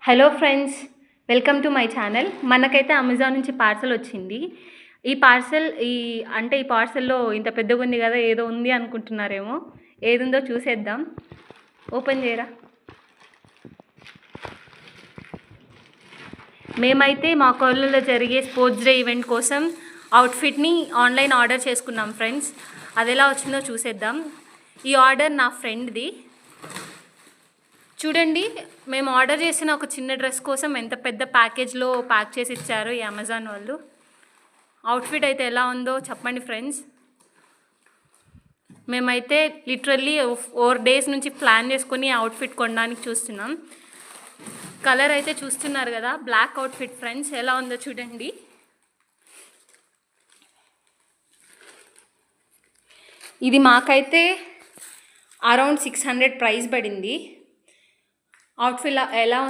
Hello friends, welcome to my channel. మనకైతే Amazon నుంచి parcel వచ్చింది. ఈ పార్సల్లో ఇంత పెద్దగా ఉంది కదా, ఏదో ఉంది అనుకుంటున్నారేమో. ఏదుందో చూసేద్దాం. ఓపెన్ చేయరా. మేమైతే మా కాలేజీలో జరిగే స్పోర్ట్స్ డే ఈవెంట్ కోసం అవుట్ఫిట్ని ఆన్లైన్ ఆర్డర్ చేసుకున్నాం ఫ్రెండ్స్. అది ఎలా వచ్చిందో చూసేద్దాం. ఈ ఆర్డర్ నా ఫ్రెండ్ది. చూడండి, మేము ఆర్డర్ చేసిన ఒక చిన్న డ్రెస్ కోసం ఎంత పెద్ద ప్యాకేజ్లో ప్యాక్ చేసి ఇచ్చారు ఈ అమెజాన్ వాళ్ళు. అవుట్ఫిట్ అయితే ఎలా ఉందో చెప్పండి ఫ్రెండ్స్. మేమైతే లిటరల్లీ 4 డేస్ నుంచి ప్లాన్ చేసుకొని అవుట్ఫిట్ కొనడానికి చూస్తున్నాం. కలర్ అయితే చూస్తున్నారు కదా, బ్లాక్ అవుట్ఫిట్ ఫ్రెండ్స్. ఎలా ఉందో చూడండి. ఇది మాకైతే అరౌండ్ 600 ప్రైస్ పడింది. అవుట్ఫిట్ ఎలా